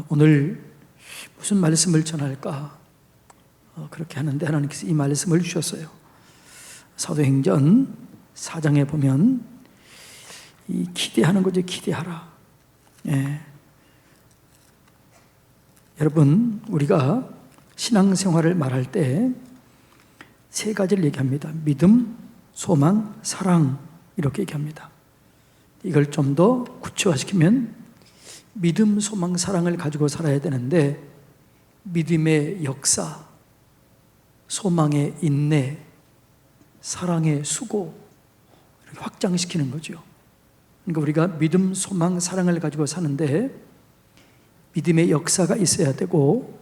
오늘 무슨 말씀을 전할까 그렇게 하는데 하나님께서 이 말씀을 주셨어요. 사도행전 4장에 보면 이 기대하는 거죠. 기대하라. 여러분, 우리가 신앙생활을 말할 때 세 가지를 얘기합니다. 믿음, 소망, 사랑, 이렇게 얘기합니다. 이걸 좀 더 구체화시키면 믿음, 소망, 사랑을 가지고 살아야 되는데, 믿음의 역사, 소망의 인내, 사랑의 수고, 이렇게 확장시키는 거죠. 그러니까 우리가 믿음, 소망, 사랑을 가지고 사는데 믿음의 역사가 있어야 되고,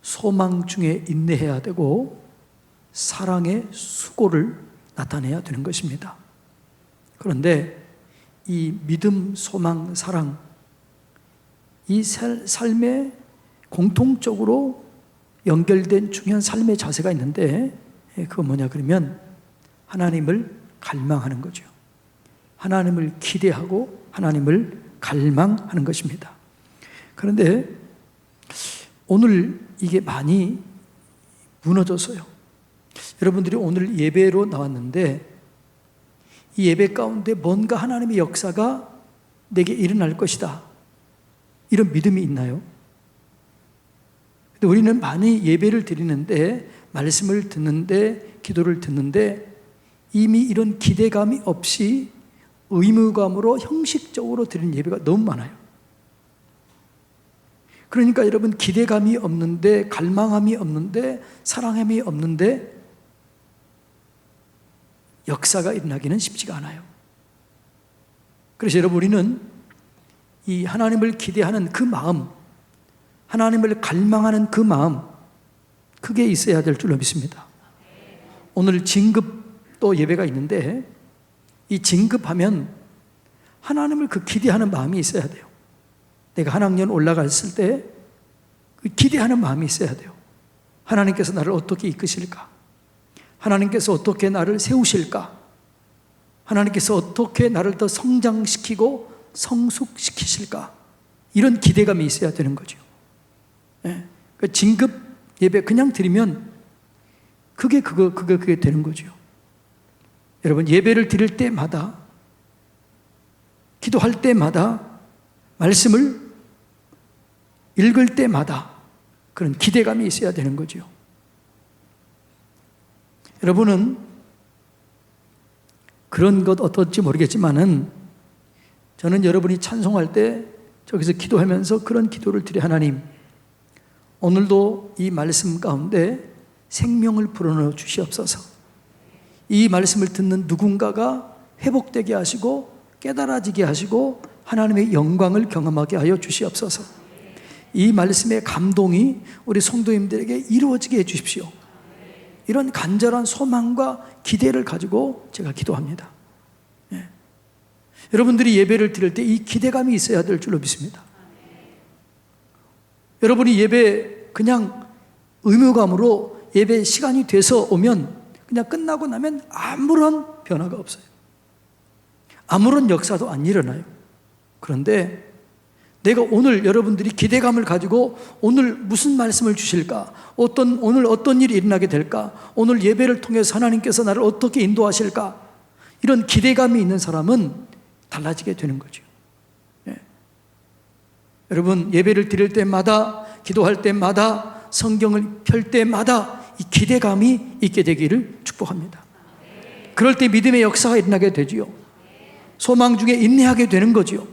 소망 중에 인내해야 되고, 사랑의 수고를 나타내야 되는 것입니다. 그런데 이 믿음, 소망, 사랑, 이 삶에 공통적으로 연결된 중요한 삶의 자세가 있는데, 그건 뭐냐 그러면 하나님을 갈망하는 거죠. 하나님을 기대하고 하나님을 갈망하는 것입니다. 그런데 오늘 이게 많이 무너졌어요. 여러분들이 오늘 예배로 나왔는데 이 예배 가운데 뭔가 하나님의 역사가 내게 일어날 것이다, 이런 믿음이 있나요? 근데 우리는 많이 예배를 드리는데, 말씀을 듣는데, 기도를 듣는데 이미 이런 기대감이 없이 의무감으로 형식적으로 드리는 예배가 너무 많아요. 그러니까 여러분, 기대감이 없는데, 갈망함이 없는데, 사랑함이 없는데 역사가 일어나기는 쉽지가 않아요. 그래서 여러분, 우리는 이 하나님을 기대하는 그 마음, 하나님을 갈망하는 그 마음, 그게 있어야 될 줄로 믿습니다. 오늘 진급도 예배가 있는데 이 진급하면 하나님을 그 기대하는 마음이 있어야 돼요. 내가 한 학년 올라갔을 때 그 기대하는 마음이 있어야 돼요. 하나님께서 나를 어떻게 이끄실까? 하나님께서 어떻게 나를 세우실까? 하나님께서 어떻게 나를 더 성장시키고 성숙시키실까? 이런 기대감이 있어야 되는 거죠. 그 진급 예배 그냥 드리면 그게 되는 거죠. 여러분, 예배를 드릴 때마다, 기도할 때마다, 말씀을 읽을 때마다 그런 기대감이 있어야 되는 거죠. 여러분은 그런 것 어떨지 모르겠지만은 저는 여러분이 찬송할 때 저기서 기도하면서 그런 기도를 드려, 하나님, 오늘도 이 말씀 가운데 생명을 불어넣어 주시옵소서. 이 말씀을 듣는 누군가가 회복되게 하시고 깨달아지게 하시고 하나님의 영광을 경험하게 하여 주시옵소서. 이 말씀의 감동이 우리 성도님들에게 이루어지게 해 주십시오. 이런 간절한 소망과 기대를 가지고 제가 기도합니다. 여러분들이 예배를 드릴 때 이 기대감이 있어야 될 줄로 믿습니다. 여러분이 예배 그냥 의무감으로 예배 시간이 돼서 오면 그냥 끝나고 나면 아무런 변화가 없어요. 아무런 역사도 안 일어나요. 그런데 내가 오늘 여러분들이 기대감을 가지고 오늘 무슨 말씀을 주실까? 오늘 어떤 일이 일어나게 될까? 오늘 예배를 통해서 하나님께서 나를 어떻게 인도하실까? 이런 기대감이 있는 사람은 달라지게 되는 거죠. 여러분, 예배를 드릴 때마다, 기도할 때마다, 성경을 펼 때마다 이 기대감이 있게 되기를 축복합니다. 그럴 때 믿음의 역사가 일어나게 되지요. 소망 중에 인내하게 되는 거지요.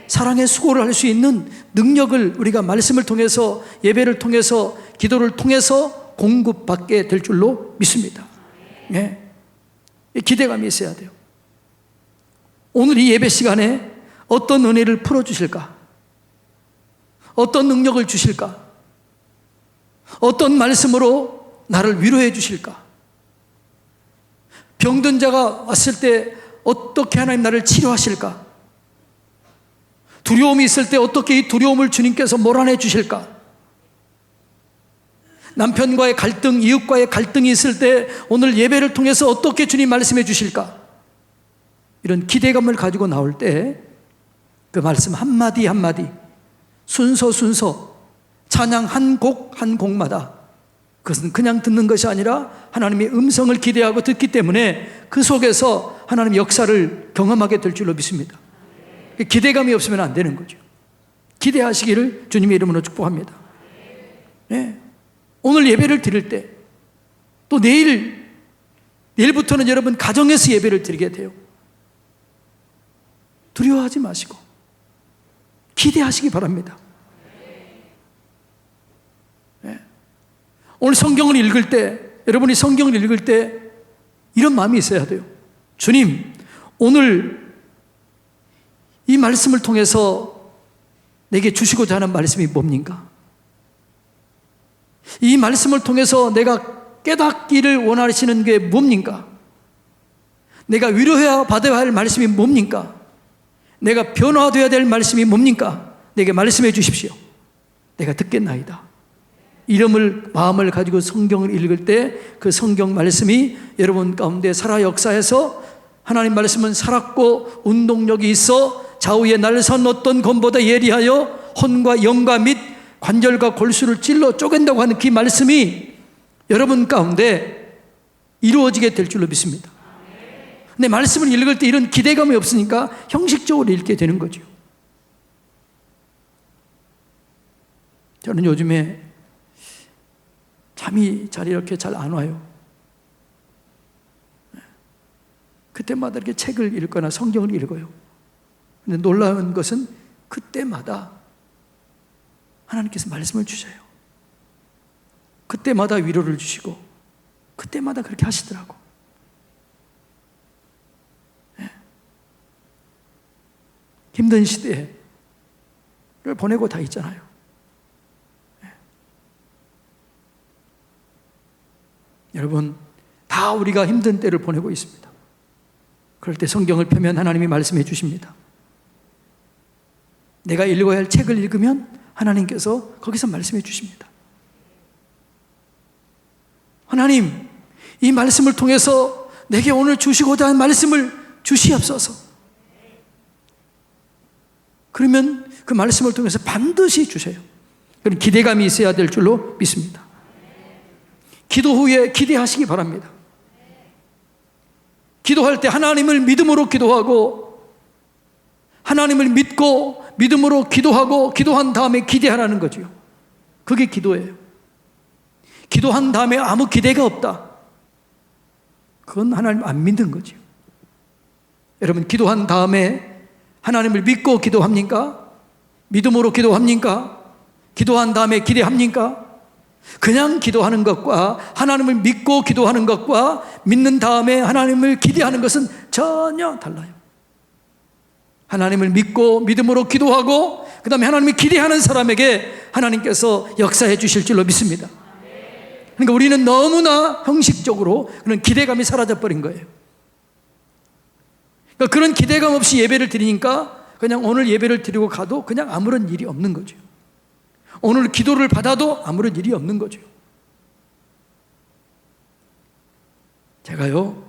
사랑의 수고를 할 수 있는 능력을 우리가 말씀을 통해서, 예배를 통해서, 기도를 통해서 공급받게 될 줄로 믿습니다. 기대감이 있어야 돼요. 오늘 이 예배 시간에 어떤 은혜를 풀어주실까? 어떤 능력을 주실까? 어떤 말씀으로 나를 위로해 주실까? 병든 자가 왔을 때 어떻게 하나님 나를 치료하실까? 두려움이 있을 때 어떻게 이 두려움을 주님께서 몰아내 주실까? 남편과의 갈등, 이웃과의 갈등이 있을 때 오늘 예배를 통해서 어떻게 주님 말씀해 주실까? 이런 기대감을 가지고 나올 때 그 말씀 한마디 한마디 순서 찬양 한 곡 한 곡마다 그것은 그냥 듣는 것이 아니라 하나님의 음성을 기대하고 듣기 때문에 그 속에서 하나님의 역사를 경험하게 될 줄로 믿습니다. 기대감이 없으면 안 되는 거죠. 기대하시기를 주님의 이름으로 축복합니다. 네. 오늘 예배를 드릴 때 또 내일부터는 여러분 가정에서 예배를 드리게 돼요. 두려워하지 마시고 기대하시기 바랍니다. 네. 오늘 성경을 읽을 때, 여러분이 성경을 읽을 때 이런 마음이 있어야 돼요. 주님, 오늘 이 말씀을 통해서 내게 주시고자 하는 말씀이 뭡니까? 이 말씀을 통해서 내가 깨닫기를 원하시는 게 뭡니까? 내가 위로해야 받아야 할 말씀이 뭡니까? 내가 변화되어야 될 말씀이 뭡니까? 내게 말씀해 주십시오. 내가 듣겠나이다. 마음을 가지고 성경을 읽을 때 그 성경 말씀이 여러분 가운데 살아 역사해서 하나님 말씀은 살았고 운동력이 있어 좌우에 날선 어떤 검보다 예리하여 혼과 영과 및 관절과 골수를 찔러 쪼갠다고 하는 그 말씀이 여러분 가운데 이루어지게 될 줄로 믿습니다. 근데 말씀을 읽을 때 이런 기대감이 없으니까 형식적으로 읽게 되는 거죠. 저는 요즘에 잠이 잘 이렇게 잘 안 와요. 그때마다 이렇게 책을 읽거나 성경을 읽어요. 근데 놀라운 것은 그때마다 하나님께서 말씀을 주셔요. 그때마다 위로를 주시고 그때마다 그렇게 하시더라고. 네. 힘든 시대를 보내고 다 있잖아요. 네. 여러분, 다 우리가 힘든 때를 보내고 있습니다. 그럴 때 성경을 펴면 하나님이 말씀해 주십니다. 내가 읽어야 할 책을 읽으면 하나님께서 거기서 말씀해 주십니다. 하나님, 이 말씀을 통해서 내게 오늘 주시고자 하는 말씀을 주시옵소서. 그러면 그 말씀을 통해서 반드시 주셔요. 그런 기대감이 있어야 될 줄로 믿습니다. 기도 후에 기대하시기 바랍니다. 기도할 때 하나님을 믿음으로 기도하고 하나님을 믿고 믿음으로 기도하고 기도한 다음에 기대하라는 거죠. 그게 기도예요. 기도한 다음에 아무 기대가 없다. 그건 하나님 안 믿는 거죠. 여러분, 기도한 다음에 하나님을 믿고 기도합니까? 믿음으로 기도합니까? 기도한 다음에 기대합니까? 그냥 기도하는 것과 하나님을 믿고 기도하는 것과 믿는 다음에 하나님을 기대하는 것은 전혀 달라요. 하나님을 믿고 믿음으로 기도하고 그 다음에 하나님을 기대하는 사람에게 하나님께서 역사해 주실 줄로 믿습니다. 그러니까 우리는 너무나 형식적으로 그런 기대감이 사라져버린 거예요. 그러니까 그런 기대감 없이 예배를 드리니까 그냥 오늘 예배를 드리고 가도 그냥 아무런 일이 없는 거죠. 오늘 기도를 받아도 아무런 일이 없는 거죠. 제가요,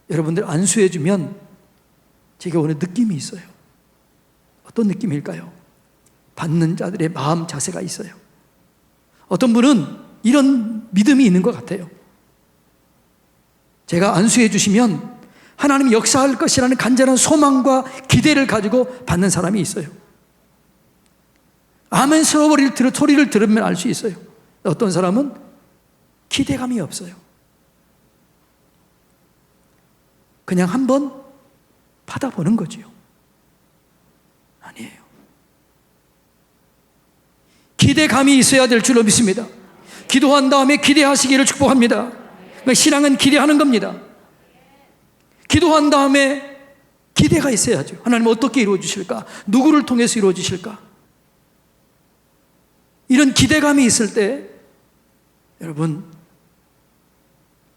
여러분들 안수해 주면 제가 오늘 느낌이 있어요. 어떤 느낌일까요? 받는 자들의 마음 자세가 있어요. 어떤 분은 이런 믿음이 있는 것 같아요. 제가 안수해 주시면 하나님이 역사할 것이라는 간절한 소망과 기대를 가지고 받는 사람이 있어요. 아멘 소리를 들으면 알 수 있어요. 어떤 사람은 기대감이 없어요. 그냥 한번 받아보는 거지요. 아니에요. 기대감이 있어야 될 줄로 믿습니다. 기도한 다음에 기대하시기를 축복합니다. 그러니까 신앙은 기대하는 겁니다. 기도한 다음에 기대가 있어야죠. 하나님 어떻게 이루어 주실까? 누구를 통해서 이루어 주실까? 이런 기대감이 있을 때 여러분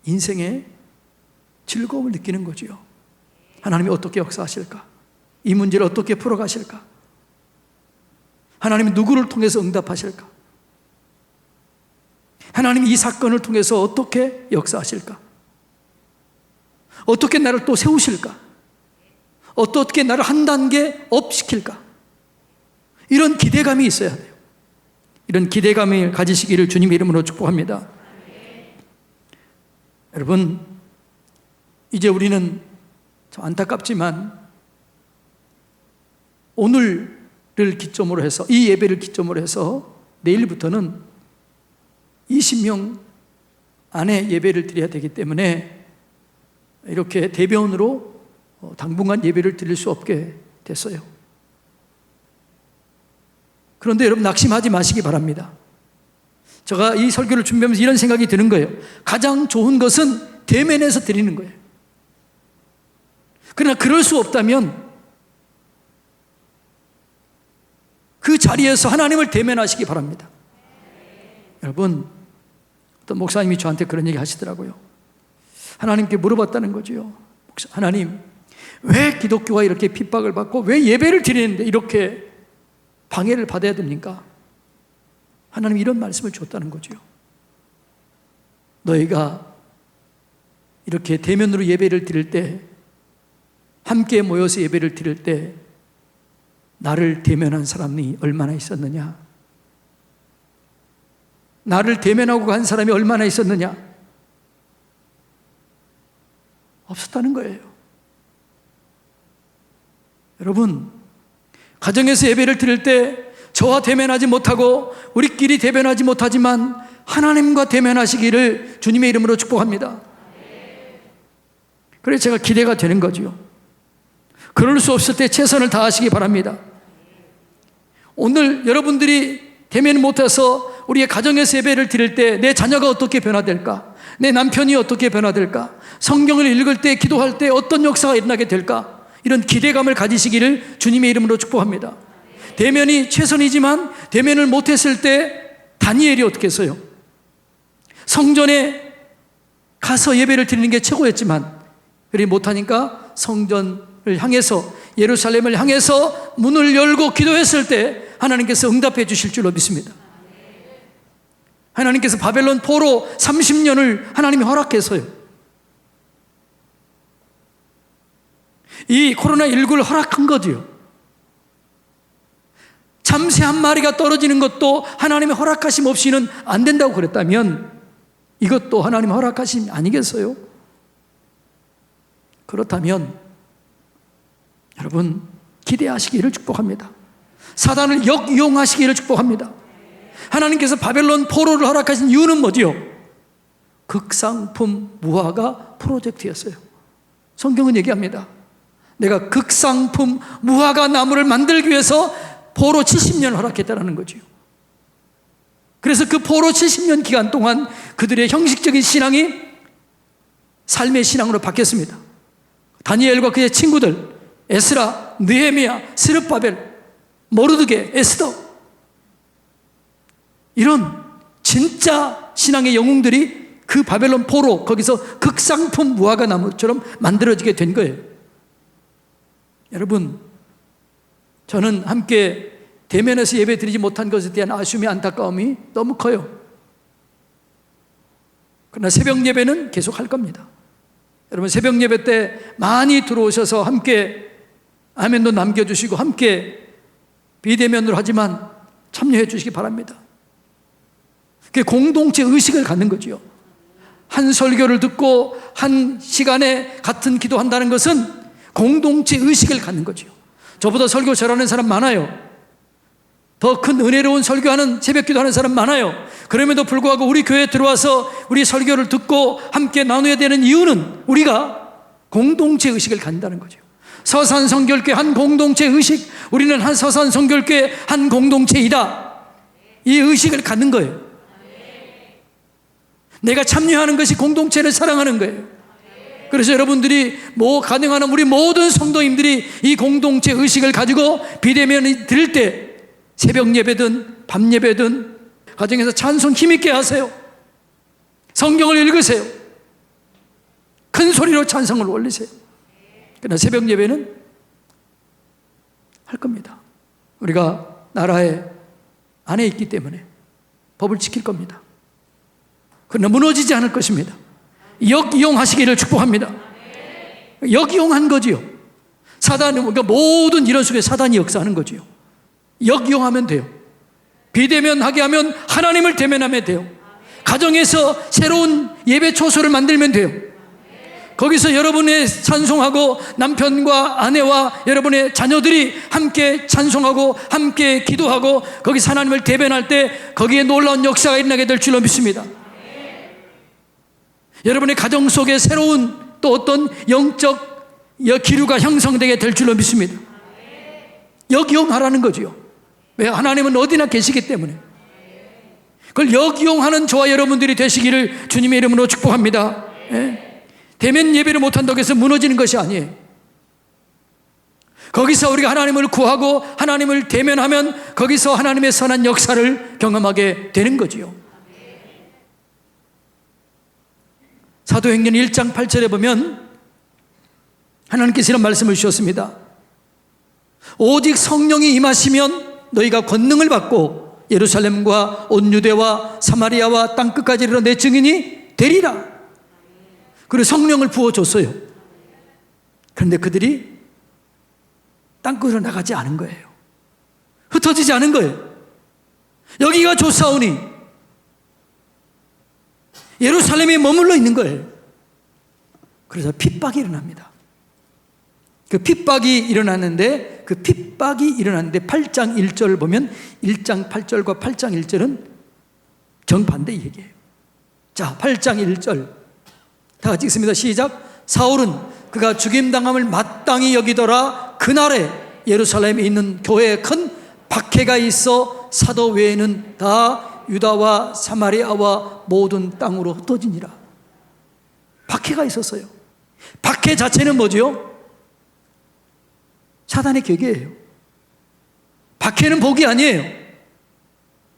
인생에 즐거움을 느끼는 거지요. 하나님이 어떻게 역사하실까? 이 문제를 어떻게 풀어가실까? 하나님이 누구를 통해서 응답하실까? 하나님이 이 사건을 통해서 어떻게 역사하실까? 어떻게 나를 또 세우실까? 어떻게 나를 한 단계 업 시킬까? 이런 기대감이 있어야 돼요. 이런 기대감을 가지시기를 주님의 이름으로 축복합니다. 여러분, 이제 우리는 참 안타깝지만 오늘을 기점으로 해서, 이 예배를 기점으로 해서 내일부터는 20명 안에 예배를 드려야 되기 때문에 이렇게 대변으로 당분간 예배를 드릴 수 없게 됐어요. 그런데 여러분, 낙심하지 마시기 바랍니다. 제가 이 설교를 준비하면서 이런 생각이 드는 거예요. 가장 좋은 것은 대면에서 드리는 거예요. 그러나 그럴 수 없다면 그 자리에서 하나님을 대면하시기 바랍니다. 여러분, 어떤 목사님이 저한테 그런 얘기 하시더라고요. 하나님께 물어봤다는 거죠. 하나님, 왜 기독교가 이렇게 핍박을 받고 왜 예배를 드리는데 이렇게 방해를 받아야 됩니까? 하나님이 이런 말씀을 줬다는 거죠. 너희가 이렇게 대면으로 예배를 드릴 때, 함께 모여서 예배를 드릴 때 나를 대면한 사람이 얼마나 있었느냐? 나를 대면하고 간 사람이 얼마나 있었느냐? 없었다는 거예요. 여러분, 가정에서 예배를 드릴 때 저와 대면하지 못하고 우리끼리 대면하지 못하지만 하나님과 대면하시기를 주님의 이름으로 축복합니다. 그래서 제가 기대가 되는 거죠. 그럴 수 없을 때 최선을 다하시기 바랍니다. 오늘 여러분들이 대면 못해서 우리의 가정에서 예배를 드릴 때 내 자녀가 어떻게 변화될까? 내 남편이 어떻게 변화될까? 성경을 읽을 때, 기도할 때 어떤 역사가 일어나게 될까? 이런 기대감을 가지시기를 주님의 이름으로 축복합니다. 대면이 최선이지만 대면을 못했을 때 다니엘이 어떻게 했어요? 성전에 가서 예배를 드리는 게 최고였지만 그리 못하니까 성전을 향해서, 예루살렘을 향해서 문을 열고 기도했을 때 하나님께서 응답해 주실 줄로 믿습니다. 하나님께서 바벨론 포로 30년을 하나님이 허락해서요, 이 코로나19를 허락한 거지요. 참새 한 마리가 떨어지는 것도 하나님의 허락하심 없이는 안 된다고 그랬다면 이것도 하나님의 허락하심 아니겠어요? 그렇다면 여러분, 기대하시기를 축복합니다. 사단을 역이용하시기를 축복합니다. 하나님께서 바벨론 포로를 허락하신 이유는 뭐지요? 극상품 무화과 프로젝트였어요. 성경은 얘기합니다. 내가 극상품 무화과 나무를 만들기 위해서 포로 70년을 허락했다는 거죠. 그래서 그 포로 70년 기간 동안 그들의 형식적인 신앙이 삶의 신앙으로 바뀌었습니다. 다니엘과 그의 친구들, 에스라, 느헤미야, 스룹바벨, 모르드게, 에스더, 이런 진짜 신앙의 영웅들이 그 바벨론 포로, 거기서 극상품 무화과 나무처럼 만들어지게 된 거예요. 여러분, 저는 함께 대면에서 예배 드리지 못한 것에 대한 아쉬움이, 안타까움이 너무 커요. 그러나 새벽 예배는 계속 할 겁니다. 여러분, 새벽 예배 때 많이 들어오셔서 함께 아멘도 남겨주시고 함께 비대면으로 하지만 참여해 주시기 바랍니다. 그게 공동체 의식을 갖는 거죠. 한 설교를 듣고 한 시간에 같은 기도한다는 것은 공동체 의식을 갖는 거죠. 저보다 설교 잘하는 사람 많아요. 더 큰 은혜로운 설교하는, 새벽 기도하는 사람 많아요. 그럼에도 불구하고 우리 교회에 들어와서 우리 설교를 듣고 함께 나눠야 되는 이유는 우리가 공동체 의식을 갖는다는 거죠. 서산 성결교회 한 공동체 의식, 우리는 한 서산 성결교회 한 공동체이다, 이 의식을 갖는 거예요. 내가 참여하는 것이 공동체를 사랑하는 거예요. 그래서 여러분들이 가능한 우리 모든 성도님들이 이 공동체 의식을 가지고 비대면을 드릴 때 새벽 예배든 밤 예배든 가정에서 찬송 힘있게 하세요. 성경을 읽으세요. 큰 소리로 찬송을 올리세요. 그러나 새벽 예배는 할 겁니다. 우리가 나라의 안에 있기 때문에 법을 지킬 겁니다. 그러나 무너지지 않을 것입니다. 역이용하시기를 축복합니다. 역이용한 거지요. 사단은, 그러니까 모든 이런 속에 사단이 역사하는 거지요. 역이용하면 돼요. 비대면하게 하면 하나님을 대면하면 돼요. 가정에서 새로운 예배 초소를 만들면 돼요. 거기서 여러분의 찬송하고 남편과 아내와 여러분의 자녀들이 함께 찬송하고 함께 기도하고 거기서 하나님을 대변할 때 거기에 놀라운 역사가 일어나게 될 줄로 믿습니다. 여러분의 가정 속에 새로운 또 어떤 영적 기류가 형성되게 될 줄로 믿습니다. 역이용하라는 거죠. 왜? 하나님은 어디나 계시기 때문에. 그걸 역이용하는 저와 여러분들이 되시기를 주님의 이름으로 축복합니다. 예? 대면 예배를 못한다고 해서 무너지는 것이 아니에요. 거기서 우리가 하나님을 구하고 하나님을 대면하면 거기서 하나님의 선한 역사를 경험하게 되는 거지요. 사도행전 1장 8절에 보면 하나님께서 이런 말씀을 주셨습니다. 오직 성령이 임하시면 너희가 권능을 받고 예루살렘과 온 유대와 사마리아와 땅끝까지 이르러 내 증인이 되리라. 그리고 성령을 부어줬어요. 그런데 그들이 땅끝으로 나가지 않은 거예요. 흩어지지 않은 거예요. 여기가 좋사오니 예루살렘에 머물러 있는 거예요. 그래서 핍박이 일어납니다. 그 핍박이 일어났는데 그 핍박이 일어났는데 8장 1절을 보면 1장 8절과 8장 1절은 정반대 얘기예요. 자, 8장 1절 다 같이 읽습니다. 시작. 사울은 그가 죽임당함을 마땅히 여기더라. 그날에 예루살렘에 있는 교회에 큰 박해가 있어 사도 외에는 다 유다와 사마리아와 모든 땅으로 흩어지니라. 박해가 있었어요. 박해 자체는 뭐죠? 사단의 계계예요. 박해는 복이 아니에요.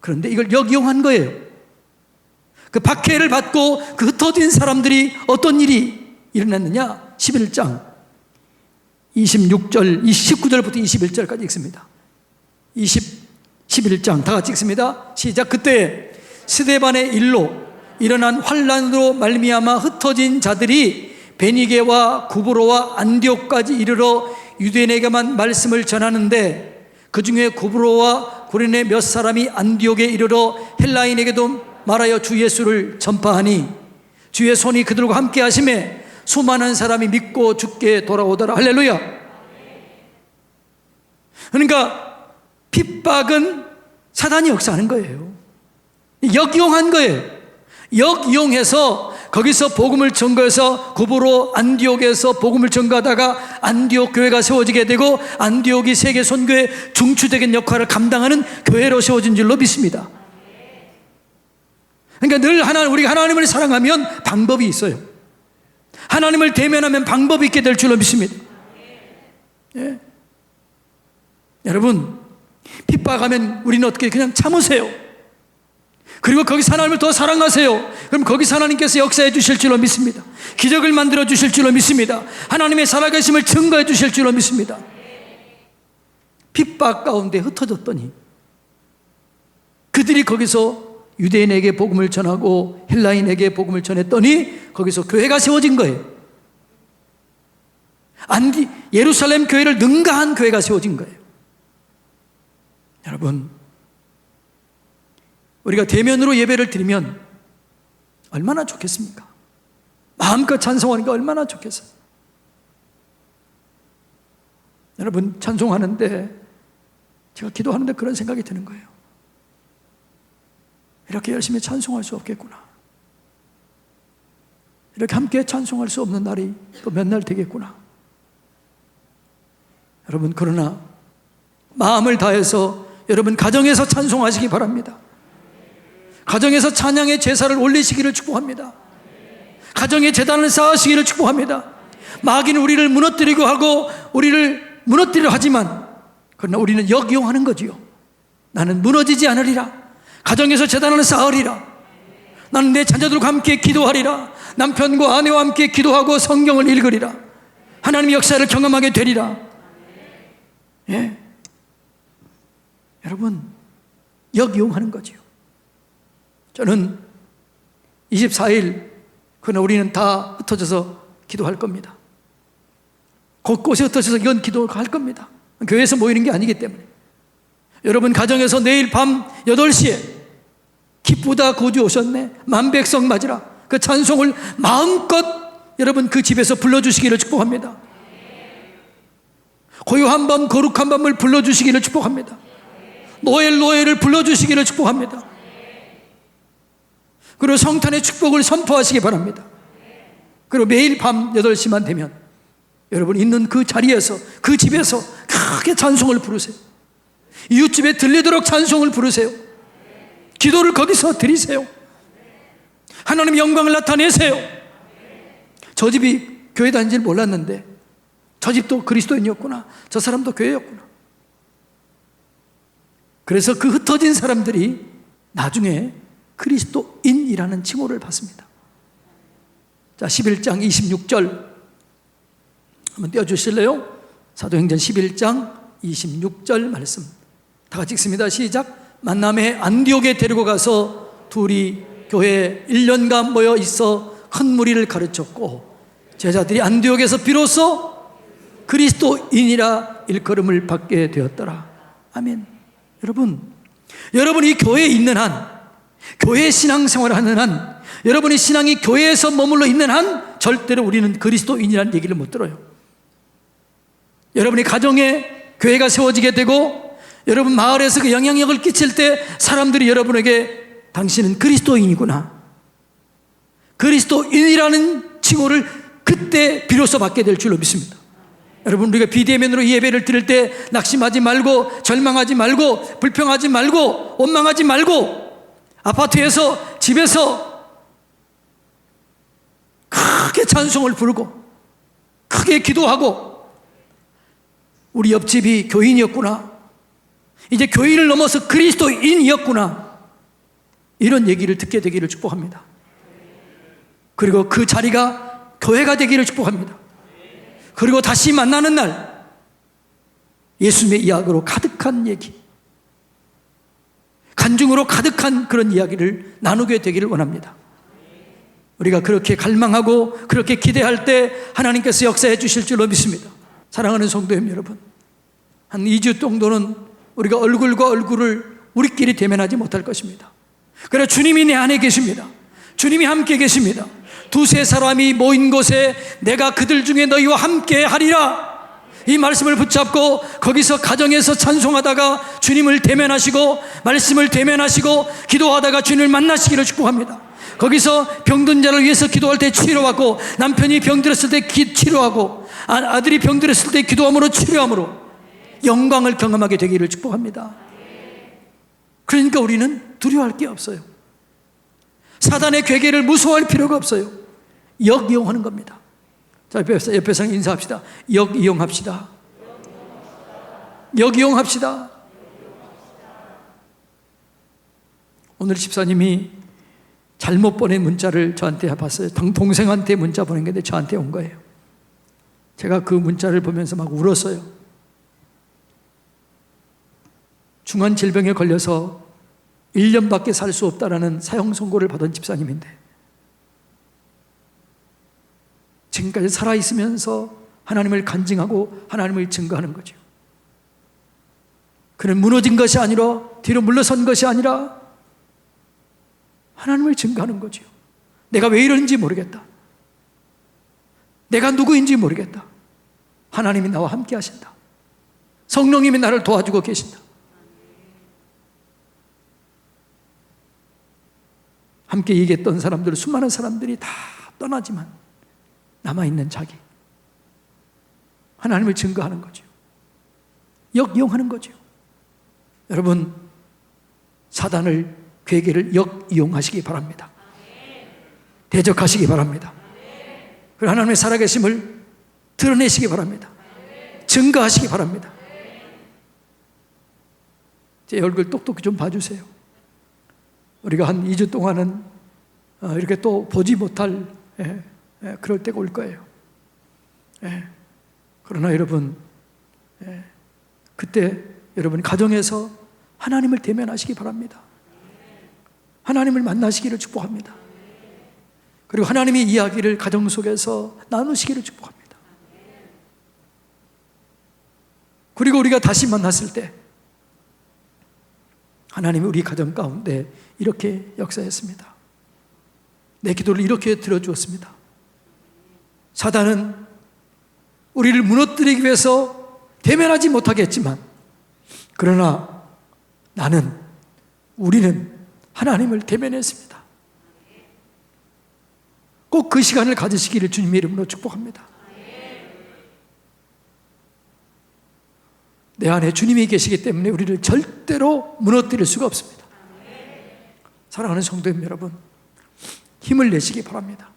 그런데 이걸 역이용한 거예요. 그 박해를 받고 그 흩어진 사람들이 어떤 일이 일어났느냐? 11장 26절, 19절부터 21절까지 읽습니다. 11장 다 같이 읽습니다. 시작. 그때 스데반의 일로 일어난 환난으로 말미암아 흩어진 자들이 베니게와 구브로와 안디옥까지 이르러 유대인에게만 말씀을 전하는데 그 중에 구브로와 고린의 몇 사람이 안디옥에 이르러 헬라인에게도 말하여 주 예수를 전파하니 주의 손이 그들과 함께 하심에 수많은 사람이 믿고 주께 돌아오더라. 할렐루야. 그러니까 핍박은 사단이 역사하는 거예요. 역이용한 거예요. 역이용해서 거기서 복음을 전거해서 구브로 안디옥에서 복음을 전거하다가 안디옥 교회가 세워지게 되고 안디옥이 세계 선교의 중추적인 역할을 감당하는 교회로 세워진 줄로 믿습니다. 그러니까 늘 우리가 하나님을 사랑하면 방법이 있어요. 하나님을 대면하면 방법이 있게 될 줄로 믿습니다. 예. 여러분, 핍박하면 우리는 어떻게 그냥 참으세요. 그리고 거기서 하나님을 더 사랑하세요. 그럼 거기서 하나님께서 역사해 주실 줄로 믿습니다. 기적을 만들어 주실 줄로 믿습니다. 하나님의 살아계심을 증거해 주실 줄로 믿습니다. 핍박 가운데 흩어졌더니 그들이 거기서 유대인에게 복음을 전하고 헬라인에게 복음을 전했더니 거기서 교회가 세워진 거예요. 예루살렘 교회를 능가한 교회가 세워진 거예요. 여러분, 우리가 대면으로 예배를 드리면 얼마나 좋겠습니까? 마음껏 찬송하니까 얼마나 좋겠어요. 여러분, 찬송하는데 제가 기도하는데 그런 생각이 드는 거예요. 이렇게 열심히 찬송할 수 없겠구나. 이렇게 함께 찬송할 수 없는 날이 또 몇 날 되겠구나. 여러분, 그러나 마음을 다해서 여러분 가정에서 찬송하시기 바랍니다. 가정에서 찬양의 제사를 올리시기를 축복합니다. 가정의 제단을 쌓으시기를 축복합니다. 마귀는 우리를 무너뜨리고 하고 우리를 무너뜨리려 하지만 그러나 우리는 역이용하는 거지요. 나는 무너지지 않으리라. 가정에서 제단을 쌓으리라. 나는 내 자녀들과 함께 기도하리라. 남편과 아내와 함께 기도하고 성경을 읽으리라. 하나님의 역사를 경험하게 되리라. 예. 여러분, 역이용하는 거지요. 저는 24일 그러나 우리는 다 흩어져서 기도할 겁니다. 곳곳에 흩어져서 이건 기도할 겁니다. 교회에서 모이는 게 아니기 때문에. 여러분 가정에서 내일 밤 8시에 기쁘다 구주 오셨네, 만백성 맞으라, 그 찬송을 마음껏 여러분 그 집에서 불러주시기를 축복합니다. 고요한 밤, 거룩한 밤을 불러주시기를 축복합니다. 노엘을 불러주시기를 축복합니다. 그리고 성탄의 축복을 선포하시기 바랍니다. 그리고 매일 밤 8시만 되면 여러분 있는 그 자리에서, 그 집에서 크게 찬송을 부르세요. 이웃집에 들리도록 찬송을 부르세요. 기도를 거기서 드리세요. 하나님 영광을 나타내세요. 저 집이 교회 다니지를 몰랐는데 저 집도 그리스도인이었구나, 저 사람도 교회였구나. 그래서 그 흩어진 사람들이 나중에 그리스도인이라는 칭호를 받습니다. 자, 11장 26절 한번 띄워주실래요? 사도행전 11장 26절 말씀 다 같이 읽습니다. 시작. 만남에 안디옥에 데리고 가서 둘이 교회에 1년간 모여 있어 큰 무리를 가르쳤고, 제자들이 안디옥에서 비로소 그리스도인이라 일컬음을 받게 되었더라. 아멘. 여러분이 교회에 있는 한, 교회 신앙생활을 하는 한, 여러분의 신앙이 교회에서 머물러 있는 한 절대로 우리는 그리스도인이라는 얘기를 못 들어요. 여러분의 가정에 교회가 세워지게 되고 여러분 마을에서 그 영향력을 끼칠 때 사람들이 여러분에게 당신은 그리스도인이구나, 그리스도인이라는 칭호를 그때 비로소 받게 될 줄로 믿습니다. 여러분, 우리가 비대면으로 이 예배를 드릴 때 낙심하지 말고, 절망하지 말고, 불평하지 말고, 원망하지 말고, 아파트에서, 집에서 크게 찬송을 부르고 크게 기도하고, 우리 옆집이 교인이었구나, 이제 교인을 넘어서 그리스도인이었구나, 이런 얘기를 듣게 되기를 축복합니다. 그리고 그 자리가 교회가 되기를 축복합니다. 그리고 다시 만나는 날 예수님의 이야기로 가득한 얘기, 간증으로 가득한 그런 이야기를 나누게 되기를 원합니다. 우리가 그렇게 갈망하고 그렇게 기대할 때 하나님께서 역사해 주실 줄로 믿습니다. 사랑하는 성도님 여러분, 한 2주 정도는 우리가 얼굴과 얼굴을 우리끼리 대면하지 못할 것입니다. 그러나 주님이 내 안에 계십니다. 주님이 함께 계십니다. 두세 사람이 모인 곳에 내가 그들 중에 너희와 함께 하리라, 이 말씀을 붙잡고 거기서 가정에서 찬송하다가 주님을 대면하시고, 말씀을 대면하시고 기도하다가 주님을 만나시기를 축복합니다. 거기서 병든 자를 위해서 기도할 때 치료하고, 남편이 병들었을 때 치료하고, 아들이 병들었을 때 기도함으로 치료함으로 영광을 경험하게 되기를 축복합니다. 그러니까 우리는 두려워할 게 없어요. 사단의 괴계를 무서워할 필요가 없어요. 역이용하는 겁니다. 자, 옆에 사람 인사합시다. 역이용합시다. 역이용합시다. 오늘 집사님이 잘못 보낸 문자를 저한테 봤어요. 동생한테 문자 보낸 건데 저한테 온 거예요. 제가 그 문자를 보면서 막 울었어요. 중한 질병에 걸려서 1년밖에 살 수 없다라는 사형 선고를 받은 집사님인데 지금까지 살아있으면서 하나님을 간증하고 하나님을 증거하는 거죠. 그는 무너진 것이 아니라, 뒤로 물러선 것이 아니라 하나님을 증거하는 거죠. 내가 왜 이러는지 모르겠다, 내가 누구인지 모르겠다, 하나님이 나와 함께 하신다, 성령님이 나를 도와주고 계신다. 함께 얘기했던 사람들, 수많은 사람들이 다 떠나지만 남아있는 자기, 하나님을 증거하는 거죠. 역이용하는 거죠. 여러분, 사단을, 괴계를 역이용하시기 바랍니다. 대적하시기 바랍니다. 그리고 하나님의 살아계심을 드러내시기 바랍니다. 증거하시기 바랍니다. 제 얼굴 똑똑히 좀 봐주세요. 우리가 한 2주 동안은 이렇게 또 보지 못할 그럴 때가 올 거예요. 그러나 여러분, 그때 여러분 가정에서 하나님을 대면하시기 바랍니다. 하나님을 만나시기를 축복합니다. 그리고 하나님의 이야기를 가정 속에서 나누시기를 축복합니다. 그리고 우리가 다시 만났을 때 하나님이 우리 가정 가운데 이렇게 역사했습니다. 내 기도를 이렇게 들어주었습니다. 사단은 우리를 무너뜨리기 위해서 대면하지 못하게 했지만, 그러나 우리는 하나님을 대면했습니다. 꼭 그 시간을 가지시기를 주님의 이름으로 축복합니다. 내 안에 주님이 계시기 때문에 우리를 절대로 무너뜨릴 수가 없습니다. 사랑하는 성도님 여러분, 힘을 내시기 바랍니다.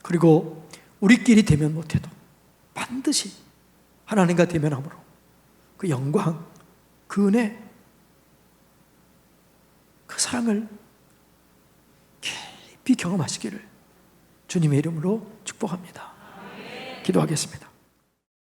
그리고 우리끼리 대면 못해도 반드시 하나님과 대면함으로 그 영광, 그 은혜, 그 사랑을 깊이 경험하시기를 주님의 이름으로 축복합니다. 기도하겠습니다.